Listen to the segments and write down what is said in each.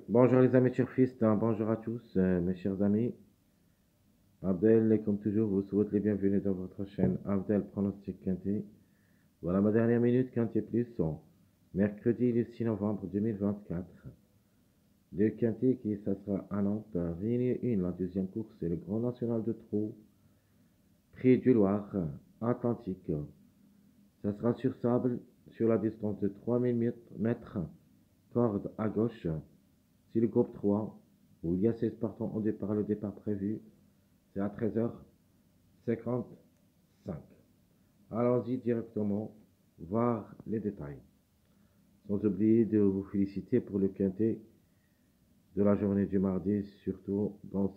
Bonjour les amis turfistes, hein, bonjour à tous, mes chers amis. Abdel, et comme toujours, vous souhaite les bienvenus dans votre chaîne Abdel Pronostic Quintet. Voilà ma dernière minute Quintet Plus, mercredi le 6 novembre 2024. Le Quintet qui ça sera à Nantes, Réunion 1, la deuxième course, c'est le Grand National de Trot, Prix du Loir, Atlantique. Ça sera sur sable, sur la distance de 3000 mètres, corde à gauche. C'est le groupe 3, où il y a 16 partants au départ, le départ prévu. C'est à 13h55. Allons-y directement voir les détails. Sans oublier de vous féliciter pour le quintet de la journée du mardi, surtout dans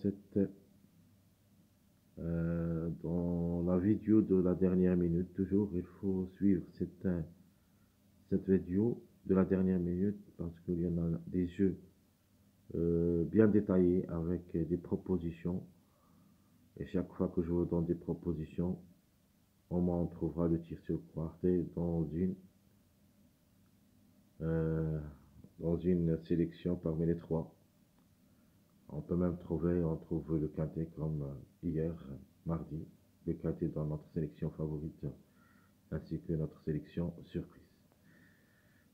la vidéo de la dernière minute. Toujours, il faut suivre cette vidéo de la dernière minute parce qu'il y en a des jeux bien détaillés avec des propositions. Et chaque fois que je vous donne des propositions, au moins on trouvera le tir sur quartet euh, dans une sélection parmi les trois. On peut même on trouve le quintet comme hier, mardi, le quintet dans notre sélection favorite, ainsi que notre sélection surprise.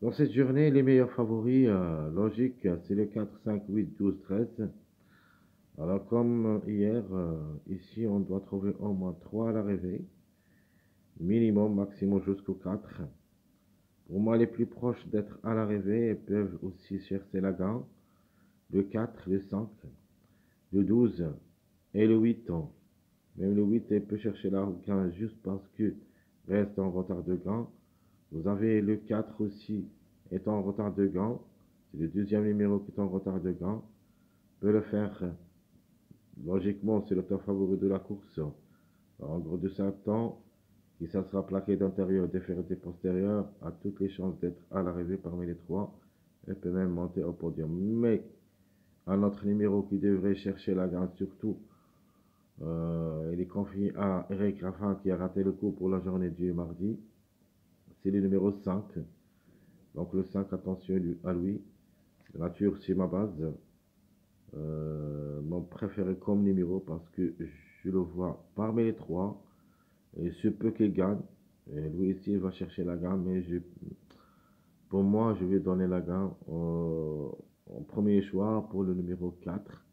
Dans cette journée, les meilleurs favoris logiques, c'est le 4, 5, 8, 12, 13. Alors comme hier, ici on doit trouver au moins 3 à l'arrivée, minimum, maximum jusqu'au 4. Pour moi, les plus proches d'être à l'arrivée peuvent aussi chercher la gagne, le 4, le 5, le 12 et le 8. Même le 8 peut chercher la gagne juste parce que reste en retard de gagne. Vous avez le 4 aussi est en retard de gagne. C'est le deuxième numéro qui est en retard de gagne. Peut le faire. Logiquement, c'est le top favori de la course. En gros de 5 ans, qui ça sera plaqué d'intérieur, déferré postérieur, a toutes les chances d'être à l'arrivée parmi les trois. Elle peut même monter au podium. Mais un autre numéro qui devrait chercher la gagne surtout, il est confié à Eric Raffin qui a raté le coup pour la journée du mardi. C'est le numéro 5. Donc le 5, attention à lui. Nature, c'est ma base. Mon préféré comme numéro parce que je le vois parmi les trois. Et ce peut qu'il gagne. Et lui ici, il va chercher la gagne. Mais pour moi, je vais donner la gagne en premier choix pour le numéro 4.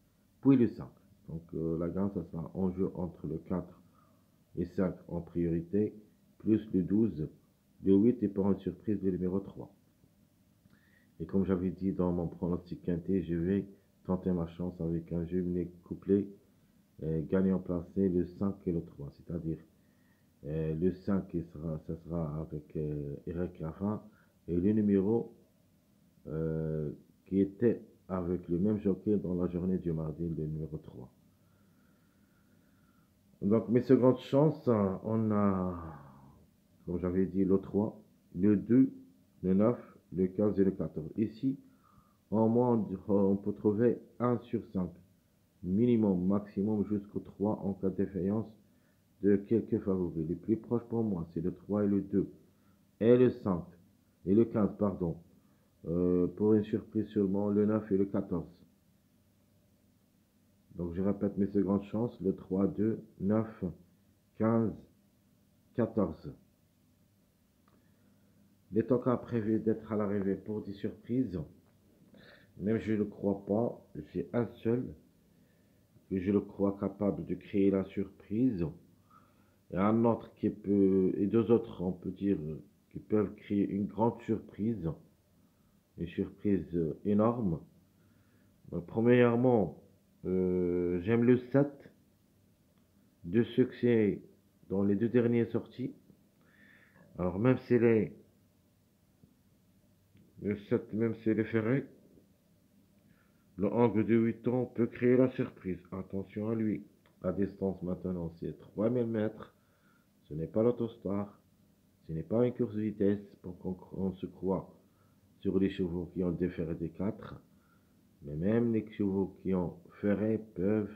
Puis le 5. Donc la gagne, ça sera en jeu entre le 4 et 5 en priorité. Plus le 12. Le 8 et pour une surprise, le numéro 3. Et comme j'avais dit dans mon pronostic quintet, je vais tenter ma chance avec un jumelé couplé gagnant placé le 5 et le 3. C'est-à-dire le 5 ça sera avec Eric Raffin et le numéro qui était avec le même jockey dans la journée du mardi, le numéro 3. Donc mes secondes chances, on a, comme j'avais dit, le 3, le 2, le 9, le 15 et le 14. Ici, au moins, on peut trouver 1 sur 5, minimum, maximum jusqu'au 3 en cas de défaillance de quelques favoris. Les plus proches pour moi, c'est le 3 et le 2, et le 5, et le 15, pardon. Pour une surprise seulement, le 9 et le 14. Donc je répète mes secondes chances, le 3, 2, 9, 15, 14. Les tocas prévus d'être à l'arrivée pour des surprises, même je ne le crois pas, j'ai un seul que je le crois capable de créer la surprise, et un autre qui peut, et deux autres, on peut dire, qui peuvent créer une grande surprise, une surprise énorme. Premièrement, j'aime le 7, de succès dans les deux dernières sorties. Alors même si le 7, même si est ferré, le angle de 8 ans peut créer la surprise. Attention à lui. La distance maintenant, c'est 3000 mètres. Ce n'est pas l'autostar. Ce n'est pas une course de vitesse pour qu'on se croit sur les chevaux qui ont déferré des 4. Mais même les chevaux qui ont ferré peuvent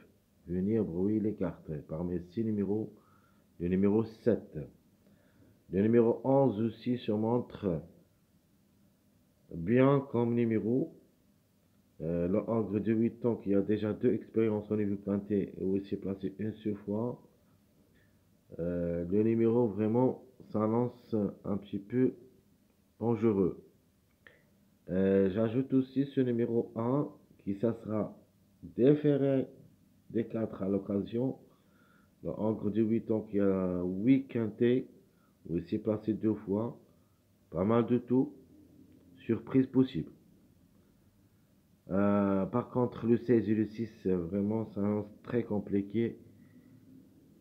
venir brouiller les cartes. Parmi ces numéros, le numéro 7. Le numéro 11 aussi se montre bien comme numéro. Le Angre de 8 ans qui a déjà 2 expériences au niveau quintet et aussi placé une seule fois. Le numéro vraiment s'annonce un petit peu dangereux. J'ajoute aussi ce numéro 1 qui ça sera déféré des 4 à l'occasion. Le Angre de 8 ans qui a 8 quintés, aussi placé 2 fois. Pas mal de tout. Surprise possible. Par contre, le 16 et le 6, vraiment, ça annonce très compliqué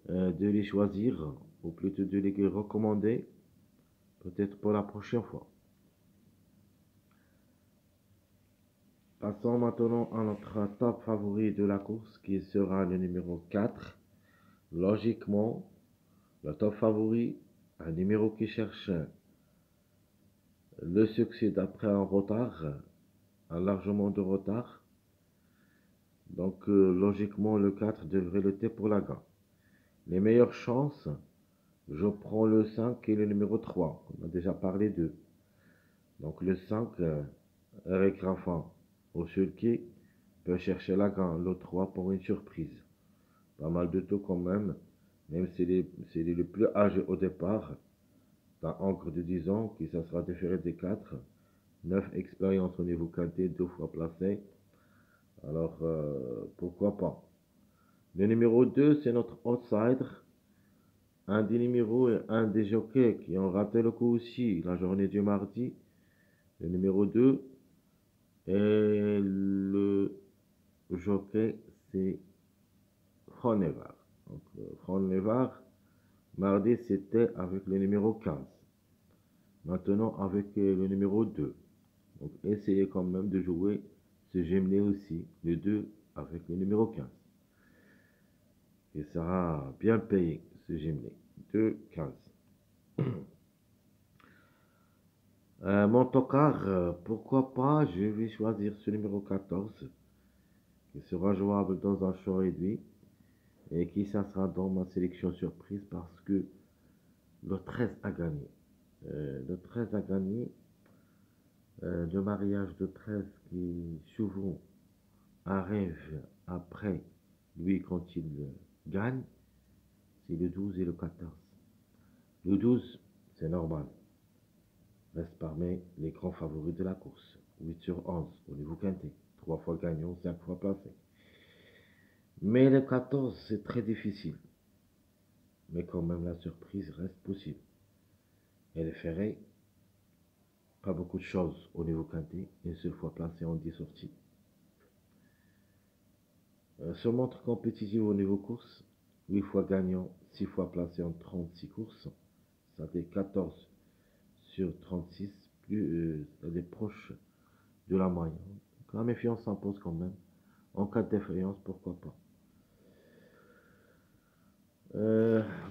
de les choisir, ou plutôt de les recommander, peut-être pour la prochaine fois. Passons maintenant à notre top favori de la course, qui sera le numéro 4. Logiquement, le top favori, un numéro qui cherche le succès d'après un retard, un largement de retard. Donc, logiquement, le 4 devrait lutter pour la gagne. Les meilleures chances, je prends le 5 et le numéro 3. On a déjà parlé d'eux. Donc, le 5, Eric Raffin, au sulky, peut chercher la gagne. Le 3 pour une surprise. Pas mal de tout quand même. Même si c'est le plus âgé au départ. D'un encre de 10 ans, qui ça sera différé des 4. 9 expériences au niveau quintet, 2 fois placé. Alors, pourquoi pas. Le numéro 2, c'est notre outsider. Un des numéros et un des jockeys qui ont raté le coup aussi la journée du mardi. Le numéro 2 et le jockey, c'est Fronevar. Donc, Fronevar, mardi, c'était avec le numéro 15. Maintenant, avec le numéro 2. Donc, essayez quand même de jouer ce jumelé aussi, le 2 avec le numéro 15. Et ça sera bien payé, ce jumelé. 2, 15. Mon tocard, pourquoi pas, je vais choisir ce numéro 14 qui sera jouable dans un show réduit et qui ça sera dans ma sélection surprise parce que le 13 a gagné. Le 13 a gagné. Le mariage de 13 qui souvent arrive après lui quand il gagne, c'est le 12 et le 14. Le 12, c'est normal, reste parmi les grands favoris de la course. 8 sur 11 au niveau quintet. 3 fois gagnant, 5 fois placé. Mais le 14, c'est très difficile. Mais quand même, la surprise reste possible. Et le ferré, pas beaucoup de choses au niveau quintet. Une seule fois placé en 10 sorties. Se montre compétitif au niveau course. 8 fois gagnant, 6 fois placé en 36 courses. Ça fait 14 sur 36, plus, c'est proche de la moyenne. Donc, la méfiance s'impose quand même. En cas de défaillance, pourquoi pas.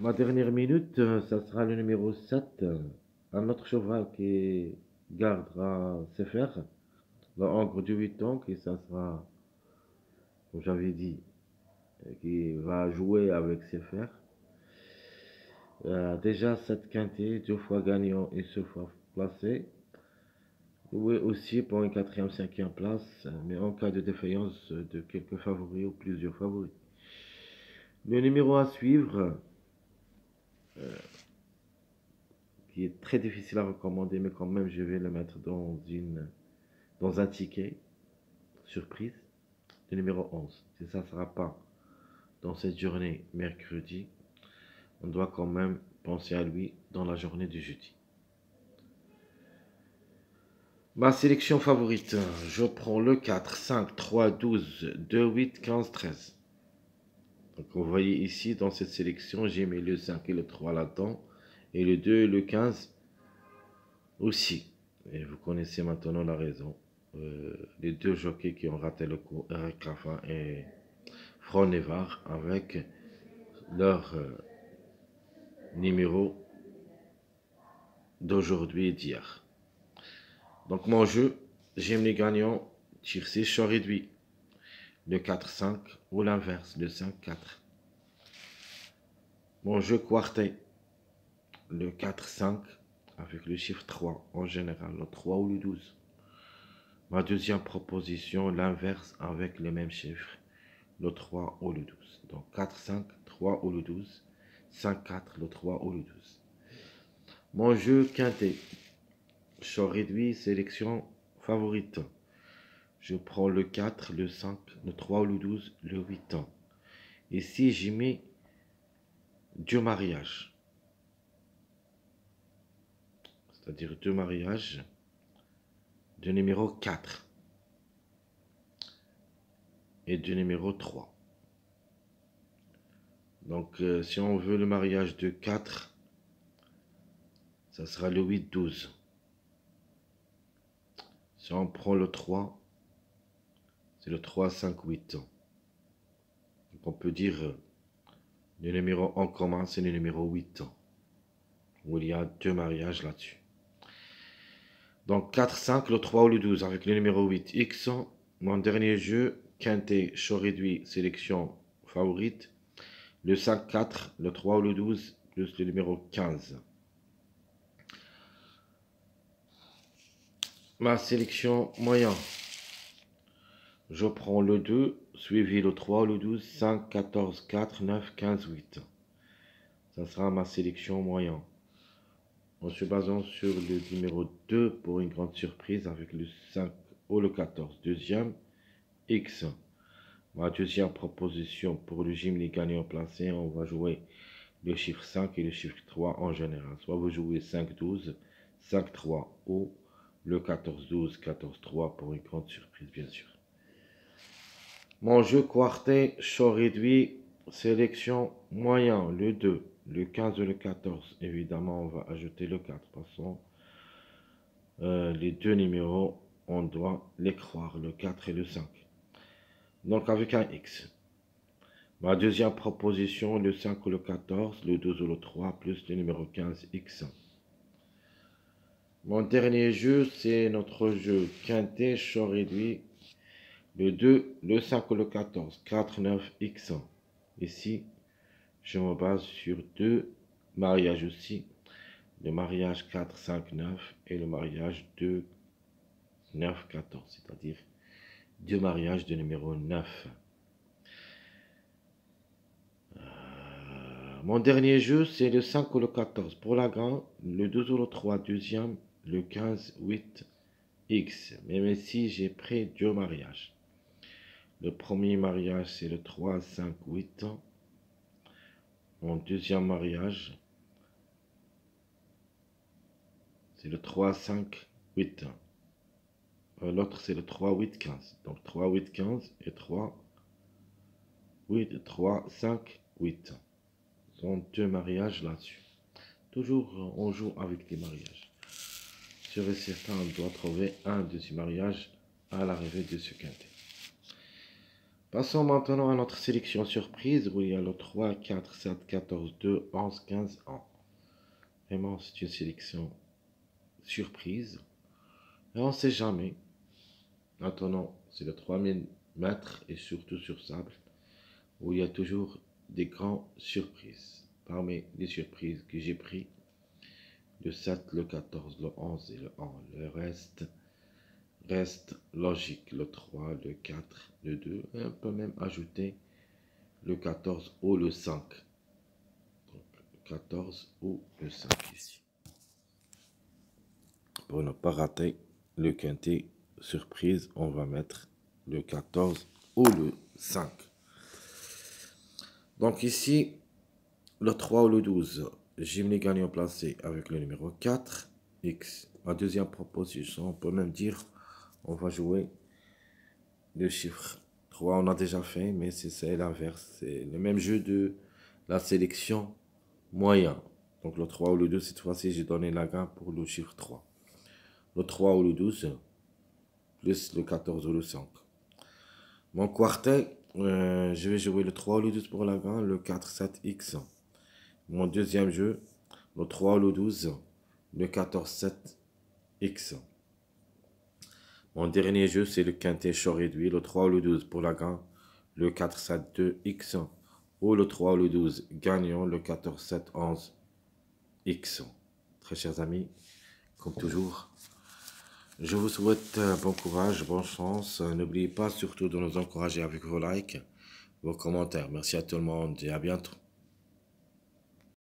Ma dernière minute, ça sera le numéro 7. Un autre cheval qui gardera ses fers. Le Angre du 8 ans, qui ça sera, comme j'avais dit, qui va jouer avec ses fers. Déjà 7 quintés, 2 fois gagnant, une seule fois placé. Oui, aussi pour une quatrième, cinquième place, mais en cas de défaillance de quelques favoris ou plusieurs favoris. Le numéro à suivre, qui est très difficile à recommander, mais quand même je vais le mettre dans un ticket surprise, le numéro 11. Si ça ne sera pas dans cette journée mercredi, on doit quand même penser à lui dans la journée du jeudi. Ma sélection favorite, je prends le 4, 5, 3, 12, 2, 8, 15, 13. Donc vous voyez ici dans cette sélection, j'ai mis le 5 et le 3 là-dedans, et le 2 et le 15 aussi. Et vous connaissez maintenant la raison. Les deux jockeys qui ont raté le coup, Eric Raffin et Fronevar, avec leur numéro d'aujourd'hui et d'hier. Donc mon jeu, j'aime les gagnants, tir 6 choix réduit. Le 4-5 ou l'inverse, le 5-4. Mon jeu quartet, le 4-5 avec le chiffre 3 en général, le 3 ou le 12. Ma deuxième proposition, l'inverse avec les mêmes chiffres, le 3 ou le 12. Donc 4, 5, 3 ou le 12, 5, 4, le 3 ou le 12. Mon jeu quintet, choix réduit, sélection favorite. Je prends le 4, le 5, le 3 ou le 12, le 8. Ici, j'y mets deux mariages. C'est-à-dire deux mariages de numéro 4 et de numéro 3. Donc, si on veut le mariage de 4, ça sera le 8-12. Si on prend le 3, c'est le 3-5-8. Donc, on peut dire le numéro en commun, c'est le numéro 8, où il y a deux mariages là-dessus. Donc 4, 5, le 3 ou le 12 avec le numéro 8, X. Mon dernier jeu, quintet, choix réduit, sélection favorite. Le 5, 4, le 3 ou le 12, plus le numéro 15. Ma sélection moyen. Je prends le 2, suivi le 3 ou le 12, 5, 14, 4, 9, 15, 8. Ça sera ma sélection moyen. En se basant sur le numéro 2 pour une grande surprise avec le 5 ou le 14. Deuxième, X. Ma deuxième proposition pour le Gimli gagnant placé, on va jouer le chiffre 5 et le chiffre 3 en général. Soit vous jouez 5-12, 5-3 ou le 14-12, 14-3 pour une grande surprise bien sûr. Mon jeu quartet, choix réduit, sélection moyen, le 2, le 15 et le 14. Évidemment, on va ajouter le 4. Passons les deux numéros, on doit les croire, le 4 et le 5. Donc avec un X. Ma deuxième proposition, le 5 ou le 14, le 12 ou le 3, plus le numéro 15, X. Mon dernier jeu, c'est notre jeu quintet, choix réduit, le 2, le 5 ou le 14, 4, 9, X. Ici, je me base sur deux mariages aussi, le mariage 4, 5, 9 et le mariage 2, 9, 14, c'est-à-dire deux mariages de numéro 9. Mon dernier jeu, c'est le 5 ou le 14. Pour la grande, le 12 ou le 3, deuxième, le 15, 8, X. Même ici, j'ai pris deux mariages. Le premier mariage, c'est le 3, 5, 8. Mon deuxième mariage, c'est le 3, 5, 8. L'autre, c'est le 3, 8, 15. Donc 3, 8, 15 et 3, 8, 3, 5, 8. Ce sont deux mariages là-dessus. Toujours, on joue avec des mariages. Sûr et certain, on doit trouver un de ces mariages à l'arrivée de ce quintet. Passons maintenant à notre sélection surprise où il y a le 3, 4, 7, 14, 2, 11, 15, 1. Vraiment, c'est une sélection surprise. Et on ne sait jamais. Maintenant, c'est le 3000 mètres et surtout sur sable où il y a toujours des grandes surprises. Parmi les surprises que j'ai pris, le 7, le 14, le 11 et le 1. Le reste logique. Le 3, le 4, le 2. Et on peut même ajouter le 14 ou le 5. Donc, le 14 ou le 5 ici. Pour ne pas rater le quintet surprise, on va mettre le 14 ou le 5. Donc ici, le 3 ou le 12, Gimli gagnant placé avec le numéro 4, X. Ma deuxième proposition, on peut même dire, on va jouer le chiffre 3. On a déjà fait, mais c'est l'inverse. C'est le même jeu de la sélection moyen. Donc le 3 ou le 2, cette fois-ci, j'ai donné la gain pour le chiffre 3. Le 3 ou le 12, plus le 14 ou le 5. Mon quartet, je vais jouer le 3 ou le 12 pour la gain, le 4, 7, X. Mon deuxième jeu, le 3 ou le 12, le 14, 7, X. Mon dernier jeu, c'est le quintet choix réduit, le 3 ou le 12 pour la gain, le 4, 7, 2, X. Ou le 3 ou le 12 gagnant, le 14, 7, 11, X. Très chers amis, comme toujours, Je vous souhaite bon courage, bonne chance. N'oubliez pas surtout de nous encourager avec vos likes, vos commentaires. Merci à tout le monde et à bientôt.